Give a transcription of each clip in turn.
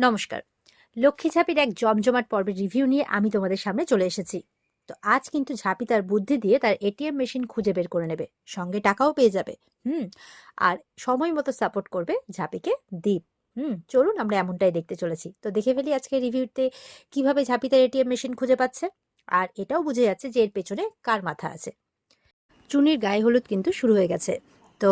নমস্কার। লক্ষ্মী ঝাঁপির এক জমজমাট পর্বের রিভিউ নিয়ে আমি তোমাদের সামনে চলে এসেছি। তো আজ কিন্তু ঝাঁপি তার বুদ্ধি দিয়ে তার এটিএম মেশিন খুঁজে বের করে নেবে, সঙ্গে টাকাও পেয়ে যাবে। হুম আর সময় মতো সাপোর্ট করবে ঝাঁপিকে দীপ। চলুন আমরা এমনটাই দেখতে চলেছি। তো দেখে ফেলি আজকে রিভিউতে কিভাবে ঝাঁপি তার এটিএম মেশিন খুঁজে পাচ্ছে, আর এটাও বুঝে যাচ্ছে যে এর পেছনে কার মাথা আছে। চুনির গায়ে হলুদ কিন্তু শুরু হয়ে গেছে। তো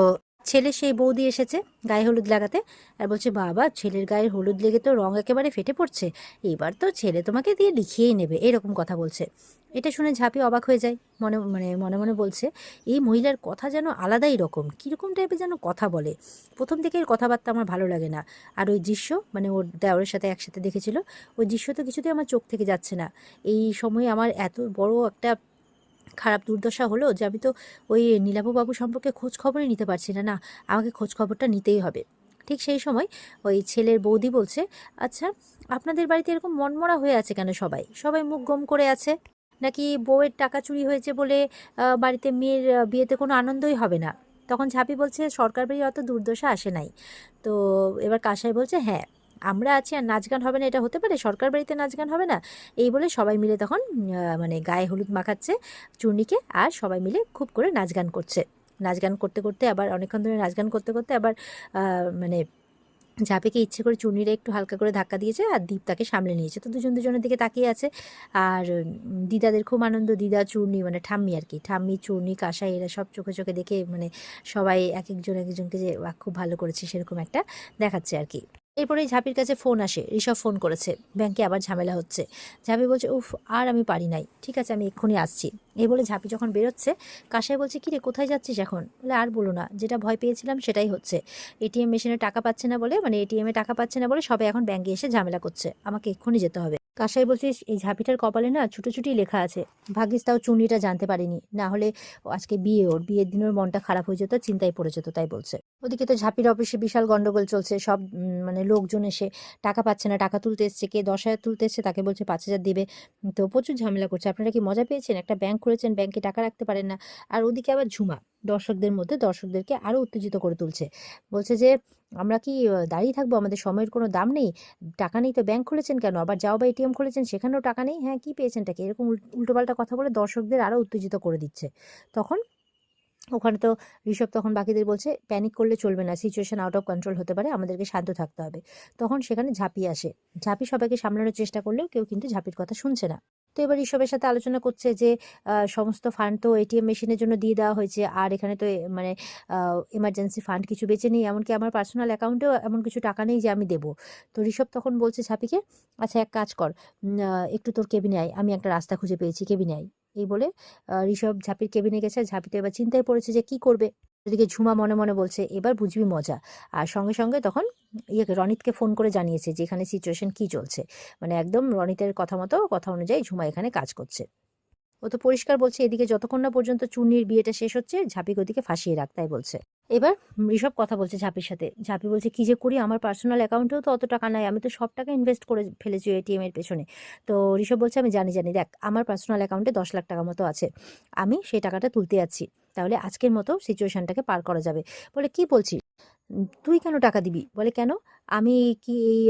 ছেলে সেই বৌদি এসেছে গায়ে হলুদ লাগাতে, আর বলছে, বাবা ছেলের গায়ে হলুদ লেগে তো রং একেবারে ফেটে পড়ছে, এবার তো ছেলে তোমাকে দিয়ে লিখিয়েই নেবে, এরকম কথা বলছে। এটা শুনে ঝাঁপি অবাক হয়ে যায়। মনে মনে বলছে, এই মহিলার কথা যেন আলাদাই রকম, কীরকম টাইপের যেন কথা বলে। প্রথম থেকে এর কথাবার্তা আমার ভালো লাগে না। আর ওই দৃশ্য, মানে ওর দেওরের সাথে একসাথে দেখেছিল, ওই দৃশ্য তো কিছুতেই আমার চোখ থেকে যাচ্ছে না। এই সময় আমার এত বড় একটা খারাপ দুর্দশা হলো যে আমি তো ওই নীলাভবাবু সম্পর্কে খোঁজ খবরই নিতে পারছি না। না, আমাকে খোঁজ খবরটা নিতেই হবে। ঠিক সেই সময় ওই ছেলের বৌদি বলছে, আচ্ছা আপনাদের বাড়িতে এরকম মনমরা হয়ে আছে কেন? সবাই সবাই মুখ গম করে আছে, নাকি বউয়ের টাকা চুরি হয়েছে বলে বাড়িতে মেয়ের বিয়েতে কোনো আনন্দই হবে না? তখন ঝাঁপি বলছে, সরকার বাড়ি অত দুর্দশা আসে নাই। তো এবার কাসাই বলছে, হ্যাঁ আমরা আছি আর নাচ গান হবে না, এটা হতে পারে? সরকার বাড়িতে নাচ গান হবে না? এই বলে সবাই মিলে তখন মানে গায়ে হলুদ মাখাচ্ছে চূর্ণীকে, আর সবাই মিলে খুব করে নাচ গান করছে। নাচ গান করতে করতে আবার অনেকক্ষণ ধরে নাচ গান করতে করতে আবার মানে ঝাঁপিকে ইচ্ছে করে চূর্ণীরা একটু হালকা করে ধাক্কা দিয়েছে, আর দীপ তাকে সামলে নিয়েছে। তো দুজন দুজনের দিকে তাকিয়ে আছে। আর দিদাদের খুব আনন্দ। দিদা চূর্ণী, মানে ঠাম্মি আর কি, ঠাম্মি চূর্ণী কাঁসাই এরা সব চোখে চোখে দেখে, মানে সবাই এক একজন এক একজনকে যে বাহ খুব ভালো করেছে সেরকম একটা দেখাচ্ছে আর কি। এরপরে ঝাঁপির কাছে ফোন আসে, ঋষভ ফোন করেছে, ব্যাংকে আবার ঝামেলা হচ্ছে। ঝাঁপি বলছে, উফ আর আমি পারি নাই, ঠিক আছে আমি এক্ষুনি আসছি। এই বলে ঝাঁপি যখন বেরোচ্ছে, কাঁসাই বলছে, কি রে কোথায় যাচ্ছিস এখন? বলে, আর বলো না, যেটা ভয় পেয়েছিলাম সেটাই হচ্ছে। এটিএম মেশিনে টাকা পাচ্ছে না বলে, মানে এটিএমে টাকা পাচ্ছে না বলে সবাই এখন ব্যাংকে এসে ঝামেলা করছে, আমাকে এক্ষুনি যেতে হবে। কাসাই বলছিস, এই ঝাঁপিটার কপালে না ছুটোছুটি লেখা আছে। ভাগ্যিস তাও চুন্নিটা জানতে পারিনি, না হলে আজকে বিয়ে, ওর বিয়ের দিন ওর মনটা খারাপ হয়ে যেত, চিন্তায় পড়ে যেত, তাই বলছে। ওদিকে তো ঝাঁপির অফিসে বিশাল গন্ডগোল চলছে। সব মানে লোকজন এসে টাকা পাচ্ছে না, টাকা তুলতে এসছে, কে 10,000 তুলতে এসছে তাকে বলছে 5,000 দিবে। তো প্রচুর ঝামেলা করছে। আপনারা কি মজা পেয়েছেন? একটা ব্যাংক খুলেছেন, ব্যাংকে টাকা রাখতে পারেন না। আর ওদিকে আবার ঝুমা দর্শকদের মধ্যে দর্শকদেরকে আরো উত্তেজিত করে তুলছে। বলছে যে, আমরা কি দাঁড়িয়ে থাকবো? আমাদের সময়ের কোনো দাম নেই? টাকা নেই তো ব্যাংক খুলেছেন কেন? আবার যাও বা এটিএম খুলেছেন, সেখানেও টাকা নেই? হ্যাঁ, কি পেয়েছেনটা কি? এরকম উল্টোপাল্টা কথা বলে দর্শকদের আরো উত্তেজিত করে দিচ্ছে। তখন ওখানে তো ঋষভ তখন বাকিদের বলছে, প্যানিক করলে চলবে না, সিচুয়েশন আউট অফ কন্ট্রোল হতে পারে, আমাদেরকে শান্ত থাকতে হবে। তখন সেখানে ঝাঁপি আসে। ঝাঁপি সবাইকে সামলানোর চেষ্টা করলেও কেউ কিন্তু ঝাঁপির কথা শুনছে না। তো এবার ঋষভের সাথে আলোচনা করছে যে সমস্ত ফান্ড তো এটিএম মেশিনের জন্য দিয়ে দেওয়া হয়েছে, আর এখানে তো মানে এমার্জেন্সি ফান্ড কিছু বেঁচে নেই, এমনকি আমার পার্সোনাল অ্যাকাউন্টেও এমন কিছু টাকা নেই যে আমি দেবো। তো ঋষভ তখন বলছে ঝাঁপিকে, আচ্ছা এক কাজ কর, একটু তোর কেবিনে আয়, আমি একটা রাস্তা খুঁজে পেয়েছি, কেবিনে আয়। এই বলে ঋষভ ঝাঁপির কেবিনে গেছে। ঝাঁপি তো এবার চিন্তায় পড়েছে যে কি করবে। এদিকে ঝুমা মনে মনে বলছে, এবার বুঝবি মজা। আর সঙ্গে সঙ্গে তখন রনিতকে ফোন করে জানিয়েছে যে এখানে সিচুয়েশন কি চলছে। মানে একদম রনিতের কথা মতো, কথা অনুযায়ী ঝুমা এখানে কাজ করছে। ও তো পরিষ্কার বলছে, এদিকে যতক্ষণ না পর্যন্ত চুন্নির বিয়েটা শেষ হচ্ছে, ঝাঁপিকে ওদিকে ফাঁসিয়ে রাখ, তাই বলছে। এবার ঋষভ কথা বলছে ঝাঁপির সাথে। ঝাঁপি বলছে, কি যে করি, আমার পার্সোনাল অ্যাকাউন্টেও তো অত টাকা নাই, আমি তো সব টাকা ইনভেস্ট করে ফেলেছি এটিএম এর পেছনে। তো ঋষভ বলছে, আমি জানি জানি, দেখ আমার পার্সোনাল অ্যাকাউন্টে 10 লাখ টাকা মতো আছে, আমি সেই টাকাটা তুলতে যাচ্ছি, তাহলে আজকের মতো সিচুয়েশনটাকে পার করা যাবে। বলে, কি বলছিস? তুই কেন টাকা দিবি? বলে, কেন? আমি কি এই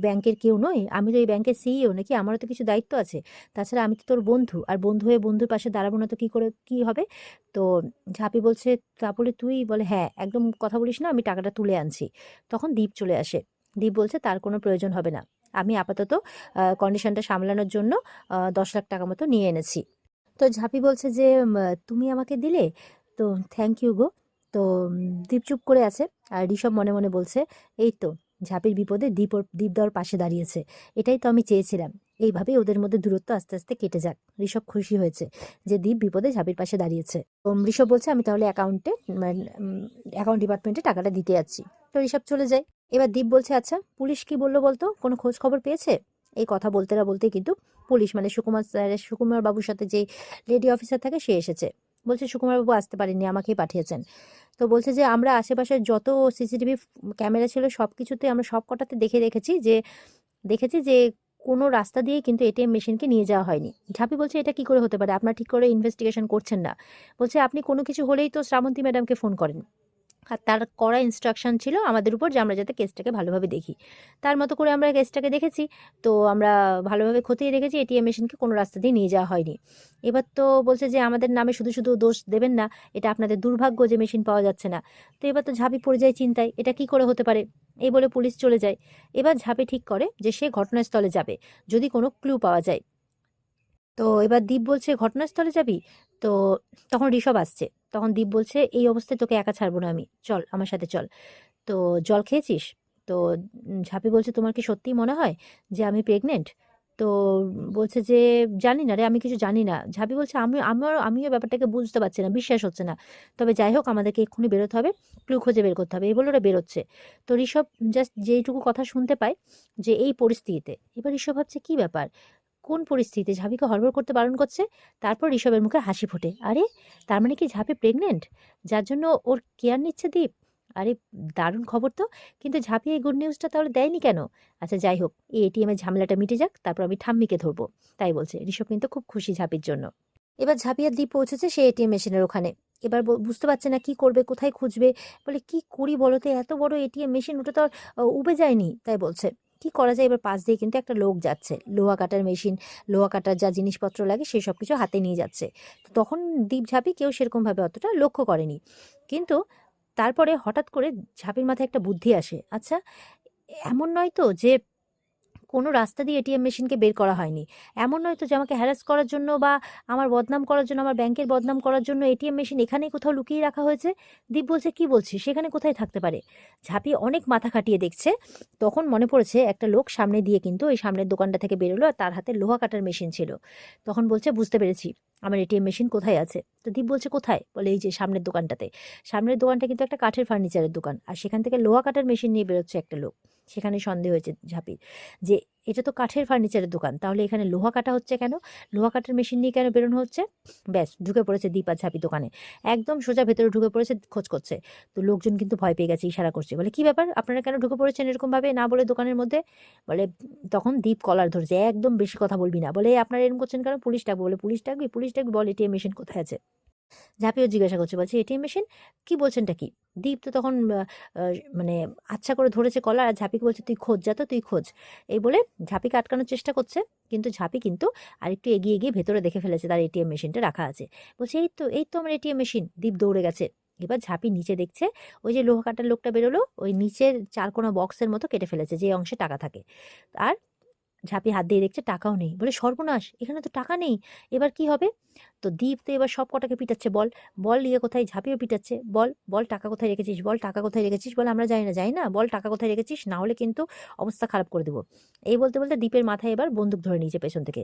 ব্যাংকের কেউ নই? আমি তো এই ব্যাংকের সিইও নাকি? আমারও তো কিছু দায়িত্ব আছে। তাছাড়া আমি তো তোর বন্ধু, আর বন্ধু হয়ে বন্ধুর পাশে দাঁড়াবো না তো কি করে কি হবে? তো ঝাঁপি বলছে, তা বলে তুই? বলে, হ্যাঁ একদম কথা বলিস না, আমি টাকাটা তুলে আনছি। তখন দীপ চলে আসে। দীপ বলছে, তার কোনো প্রয়োজন হবে না, আমি আপাতত কন্ডিশনটা সামলানোর জন্য 10 লাখ টাকা মতো নিয়ে এনেছি। তো ঝাঁপি বলছে যে, তুমি আমাকে দিলে, তো থ্যাংক ইউ গো। তো দীপ চুপ করে আছে। আর ঋষভ মনে মনে বলছে, এই তো ঝাঁপির বিপদে দীপ দেওয়ার পাশে দাঁড়িয়েছে, এটাই তো আমি চেয়েছিলাম। এইভাবেই ওদের মধ্যে দূরত্ব আস্তে আস্তে কেটে যাক। ঋষভ খুশি হয়েছে যে দীপ বিপদে ঝাঁপির পাশে দাঁড়িয়েছে। তো ঋষভ বলছে, আমি তাহলে অ্যাকাউন্ট ডিপার্টমেন্টে টাকাটা দিতে যাচ্ছি। তো ঋষভ চলে যায়। এবার দীপ বলছে, আচ্ছা পুলিশ কি বললো বলতো, কোনো খোঁজ খবর পেয়েছে? এই কথা বলতে না বলতেই কিন্তু পুলিশ, মানে সুকুমার বাবুর সাথে যে লেডি অফিসার থাকে সে এসেছে। বলছে, সুকুমার বাবু আসতে পারেননি, আমাকেই পাঠিয়েছেন। তো বলছে যে, আমরা আশেপাশের যত সিসিটিভি ক্যামেরা ছিল সব কিছুতে, আমরা সব কটাতে দেখেছি যে কোনো রাস্তা দিয়েই কিন্তু এটিএম মেশিনকে নিয়ে যাওয়া হয়নি। ঝাঁপি বলছে, এটা কি করে হতে পারে? আপনার ঠিক করে ইনভেস্টিগেশন করছেন না। বলছে, আপনি কোনো কিছু হলেই তো শ্রাবন্তী ম্যাডামকে ফোন করেন, আর তার কড়া ইনস্ট্রাকশন ছিল আমাদের উপর যে আমরা যাতে কেসটাকে ভালোভাবে দেখি। তার মতো করে আমরা কেসটাকে দেখেছি। তো আমরা ভালোভাবে খতিয়ে দেখেছি এটিএম মেশিনকে কোনো রাস্তা দিয়ে নিয়ে যাওয়া হয়নি। এবার তো বলছে যে আমাদের নামে শুধু শুধু দোষ দেবেন না, এটা আপনাদের দুর্ভাগ্য যে মেশিন পাওয়া যাচ্ছে না। তো এবার তো ঝাঁপি পড়ে যায় চিন্তায়, এটা কি করে হতে পারে। এই বলে পুলিশ চলে যায়। এবার ঝাঁপি ঠিক করে যে সে ঘটনাস্থলে যাবে যদি কোনো ক্লু পাওয়া যায়। তো এবার দীপ বলছে ঘটনাস্থলে যাবি? তো তখন ঋষভ আসছে। তখন দীপ বলছে এই অবস্থায় তোকে একা ছাড়বো না আমি, চল আমার সাথে চল। তো জল খেয়েছিস? তো ঝাঁপি বলছে তোমার কি সত্যিই মনে হয় যে আমি প্রেগনেন্ট? তো বলছে যে জানি না রে, আমি কিছু জানি না। ঝাঁপি বলছে আমিও ব্যাপারটাকে বুঝতে পারছি না, বিশ্বাস হচ্ছে না। তবে যাই হোক আমাদেরকে এক্ষুনি বেরোতে হবে, ক্লু খুঁজে বের করতে হবে। এই বলে ওরা বেরোচ্ছে। তো ঋষভ জাস্ট যেইটুকু কথা শুনতে পায় যে এই পরিস্থিতিতে, এবার ঋষভ ভাবছে কি ব্যাপার, কোন পরিস্থিতিতে ঝাঁপিকে হড়বড় করতে বারণ করছে। তারপর ঋষভের মুখে হাসি ফোটে, আরে তার মানে কি ঝাঁপি প্রেগনেন্ট, যার জন্য ওর কেয়ার নিচ্ছে দীপ। আরে দারুণ খবর তো। কিন্তু ঝাঁপি এই গুড নিউজটা তাহলে দেয়নি কেন? আচ্ছা যাই হোক, এই এটিএম এর ঝামেলাটা মিটে যাক, তারপর আমি ঠাম্মিকে ধরবো। তাই বলছে ঋষভ, কিন্তু খুব খুশি ঝাঁপির জন্য। এবার ঝাঁপি আর দীপ পৌঁছেছে সেই এটিএম মেশিনের ওখানে। এবার বুঝতে পারছে না কি করবে, কোথায় খুঁজবে। বলে কি করি বলো তো, এত বড় এটিএম মেশিন, ওটা তো আর উবে যায়নি। তাই বলছে কি করা যায়। এবার পাশ দিয়ে কিন্তু একটা লোক যাচ্ছে, লোহা কাটার মেশিন, লোহা কাটার যা জিনিসপত্র লাগে সেই সব কিছু হাতে নিয়ে যাচ্ছে। তো তখন দীপ ঝাঁপি কেউ সেরকম ভাবে অতটা লক্ষ্য করেনি। কিন্তু তারপরে হঠাৎ করে ঝাঁপির মাথায় একটা বুদ্ধি আসে, আচ্ছা এমন নয় তো যে কোনো রাস্তা দিয়ে এটিএম মেশিনকে বের করা হয়নি। এমন নয় তো যে আমাকে হ্যারাস করার জন্য বা আমার বদনাম করার জন্য, আমার ব্যাংকের বদনাম করার জন্য এটিএম মেশিন এখানেই কোথাও লুকিয়ে রাখা হয়েছে। দীপ বলছে কি বলছিস, সেখানে কোথায় থাকতে পারে। ঝাঁপি অনেক মাথা খাটিয়ে দেখছে। তখন মনে পড়েছে একটা লোক সামনে দিয়ে কিন্তু ওই সামনের দোকানটা থেকে বেরোলো আর তার হাতে লোহা কাটার মেশিন ছিল। তখন বলছে বুঝতে পেরেছি আমার এটিএম মেশিন কোথায় আছে। তো দীপ বলছে কোথায়? বলে এই যে সামনের দোকানটাতে। সামনের দোকানটা কিন্তু একটা কাঠের ফার্নিচারের দোকান, আর সেখান থেকে লোহা কাটার মেশিন নিয়ে বেরোচ্ছে একটা লোক। সেখানে সন্দেহ হয়েছে ঝাঁপির যে এটা তো কাঠের ফার্নিচারের দোকান, তাহলে এখানে লোহা কাটা হচ্ছে কেন, লোহা কাটার মেশিন নিয়ে কেন বেরোনো হচ্ছে। ব্যাস ঢুকে পড়েছে দীপ আর ঝাঁপি দোকানে, একদম সোজা ভেতরে ঢুকে পড়েছে, খোঁজ করছে। তো লোকজন কিন্তু ভয় পেয়ে গেছে, ইশারা করছে, বলে কি ব্যাপার আপনারা কেন ঢুকে পড়েছেন এরকম ভাবে না বলে দোকানের মধ্যে। বলে তখন দীপ কলার ধরছে, একদম বেশি কথা বলবি না। বলে আপনারা এরকম করছেন কেন, পুলিশ ডাকবো। বলে পুলিশ ডাকবি, পুলিশ ডাকবি, বল এটিএম মেশিন কোথায় আছে। ঝাঁপিও জিজ্ঞাসা করছে, বলছে এটিএম মেশিন, কি বলছেনটা কি। দীপ তো তখন মানে আচ্ছা করে ধরেছে কলার, আর ঝাঁপিকে বলছে তুই খোঁজ, যা তো তুই খোঁজ। এই বলে ঝাঁপিকে আটকানোর চেষ্টা করছে। কিন্তু ঝাঁপি কিন্তু আরেকটু এগিয়ে গিয়ে ভেতরে দেখে ফেলেছে তার এটিএম মেশিনটা রাখা আছে। বলছে এই তো আমার এটিএম মেশিন। দীপ দৌড়ে গেছে। এবার ঝাঁপি নিচে দেখছে ওই যে লোহা কাটার লোকটা বেরোলো, ওই নিচের চারকোনা বক্সের মতো কেটে ফেলেছে যে অংশে টাকা থাকে। আর ঝাঁপি হাত দিয়ে দেখছে টাকাও নেই। বলে সর্বনাশ, এখানে তো টাকা নেই, এবার কি হবে। তো দীপ তো এবার সব কটাকে পিটাচ্ছে, বল বল ইয়ে কোথায়। ঝাঁপিও পিটাচ্ছে, বল বল টাকা কোথায় রেখেছিস, বল টাকা কোথায় রেখেছিস। বলে আমরা জানি না, যাই না, বল টাকা কোথায় রেখেছিস, না হলে কিন্তু অবস্থা খারাপ করে দেবো। এই বলতে বলতে দীপের মাথায় এবার বন্দুক ধরে নিয়েছে পেছন থেকে।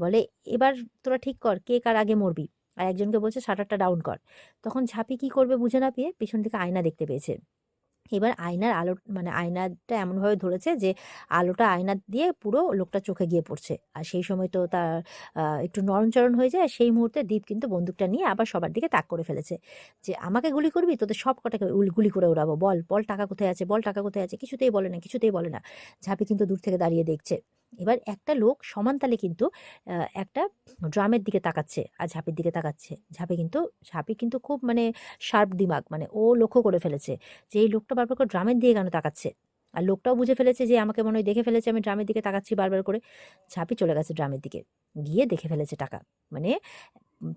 বলে এবার তোরা ঠিক কর কে কার আগে মরবি। আর একজনকে বলছে শাটারটা ডাউন কর। তখন ঝাঁপি কি করবে বুঝে না পেয়ে পিছন থেকে আয়না দেখতে পেয়েছে। এবার আয়নার আলো, মানে আয়নাটা এমনভাবে ধরেছে যে আলোটা আয়না দিয়ে পুরো লোকটা চোখে গিয়ে পড়ছে। আর সেই সময় তো তার একটু নরমচরণ হয়ে যায়। সেই মুহূর্তে দীপ কিন্তু বন্দুকটা নিয়ে আবার সবার দিকে তাক করে ফেলেছে যে আমাকে গুলি করবি, তোদের সব কটাকে গুলি করে উড়াবো, বল বল টাকা কোথায় আছে, বল টাকা কোথায় আছে। কিছুতেই বলে না, কিছুতেই বলে না। ঝাঁপি কিন্তু দূর থেকে দাঁড়িয়ে দেখছে। এবার একটা লোক সমান তালে কিন্তু একটা ড্রামের দিকে তাকাচ্ছে আর ঝাঁপির দিকে তাকাচ্ছে। ঝাঁপি কিন্তু খুব মানে শার্প দিমাগ, মানে ও লক্ষ্য করে ফেলেছে যে এই লোকটা বারবার করে ড্রামের দিকে কেন তাকাচ্ছে। আর লোকটাও বুঝে ফেলেছে যে আমাকে মনে হয় দেখে ফেলেছে আমি ড্রামের দিকে তাকাচ্ছি বারবার করে। ঝাঁপি চলে গেছে ড্রামের দিকে, গিয়ে দেখে ফেলেছে টাকা। মানে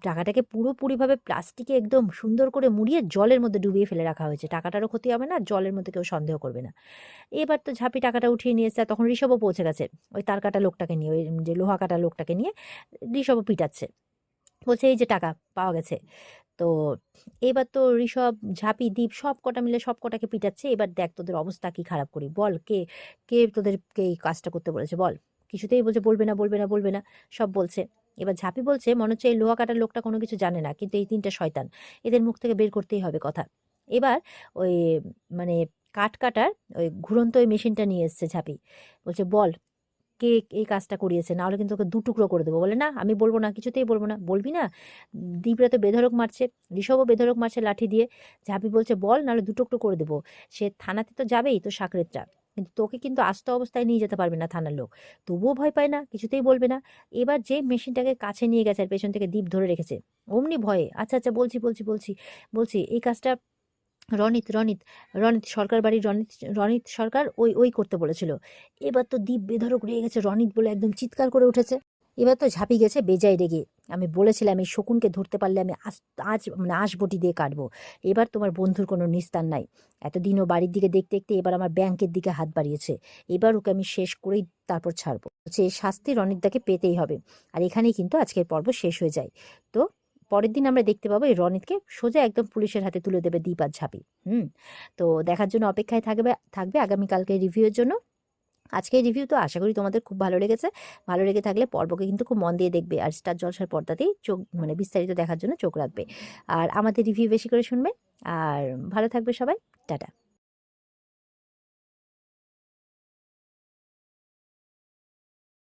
টাকাটাকে পুরোপুরিভাবে প্লাস্টিকে একদম সুন্দর করে মুড়িয়ে জলের মধ্যে ডুবিয়ে ফেলে রাখা হয়েছে। টাকাটারও ক্ষতি হবে না, জলের মধ্যে কেউ সন্দেহ করবে না। এবার তো ঝাঁপি টাকাটা উঠিয়ে নিয়ে এসছে, আর তখন ঋষভও পৌঁছে গেছে ওই তার কাটা লোকটাকে নিয়ে, ওই যে লোহা কাটা লোকটাকে নিয়ে। ঋষভও পিটাচ্ছে, বলছে এই যে টাকা পাওয়া গেছে। তো এবার তো ঋষভ, ঝাঁপি, দীপ সব কটা মিলে সব কটাকে পিটাচ্ছে। এবার দেখ তোদের অবস্থা কি খারাপ করি, বল কে কে তোদেরকে এই কাজটা করতে বলেছে বল। কিছুতেই বলছে বলবে না, বলবে না, বলবে না, সব বলছে। এবার ঝাঁপি বলছে মনে হচ্ছে এই লোহা কাটার লোকটা কোনো কিছু জানে না, কিন্তু এই তিনটা শয়তান, এদের মুখ থেকে বের করতেই হবে কথা। এবার ওই মানে কাঠ কাটার ওই ঘুরন্ত ওই মেশিনটা নিয়ে এসছে ঝাঁপি। বলছে বল কে এই কাজটা করিয়েছে, না হলে কিন্তু ওকে দু টুকরো করে দেবো। বলে না আমি বলবো না, কিছুতেই বলবো না। বলবি না? দীপরা তো বেধড়ক মারছে, ঋষভও বেধড়ক মারছে লাঠি দিয়ে। ঝাঁপি বলছে বল, নাহলে দু টুকরো করে দেবো। সে থানাতে তো যাবেই, তো সাকরেতটা, কিন্তু তোকে কিন্তু আস্ত অবস্থায় নিয়ে যেতে পারবে না থানার লোক। তবুও ভয় পায় না, কিছুতেই বলবে না। এবার যে মেশিনটাকে কাছে নিয়ে গেছে আর পেছন থেকে দীপ ধরে রেখেছে, অমনি ভয়ে আচ্ছা আচ্ছা বলছি বলছি বলছি বলছি এই কাজটা রনিত রনিত রনিত সরকার বাড়ির রনিত রনিত সরকার ওই করতে বলেছিল। এবার তো দীপ বেধড়ক রেগে গেছে, রনিত বলে একদম চিৎকার করে উঠেছে। এবার তো ঝাঁপি গেছে বেজায় রেগে। আমি বলেছিলাম এই শকুনকে ধরতে পারলে আমি আজ আজ মানে আঁশবটি দিয়ে কাটবো। এবার তোমার বন্ধুর কোনো নিস্তার নাই। এতদিনও বাড়ির দিকে দেখতে দেখতে এবার আমার ব্যাংকের দিকে হাত বাড়িয়েছে। এবার ওকে আমি শেষ করেই তারপর ছাড়বো। হচ্ছে এই শাস্তি রনিতদাকে পেতেই হবে। আর এখানেই কিন্তু আজকের পর্ব শেষ হয়ে যায়। তো পরের দিন আমরা দেখতে পাবো এই রনিতকে সোজা একদম পুলিশের হাতে তুলে দেবে দীপ আর ঝাঁপি। হুম। তো দেখার জন্য অপেক্ষায় থাকবে থাকবে আগামীকালকে রিভিউয়ের জন্য। আজকের রিভিউ তো আশা করি তোমাদের খুব ভালো লেগেছে। ভালো লেগে থাকলে পর্বকে কিন্তু খুব মন দিয়ে দেখবে, আর স্টার জলসার পর্দাতেই চোখ মানে বিস্তারিত দেখার জন্য চোখ রাখবে। আর আমাদের রিভিউ বেশি করে শুনবে। আর ভালো থাকবে সবাই। টাটা।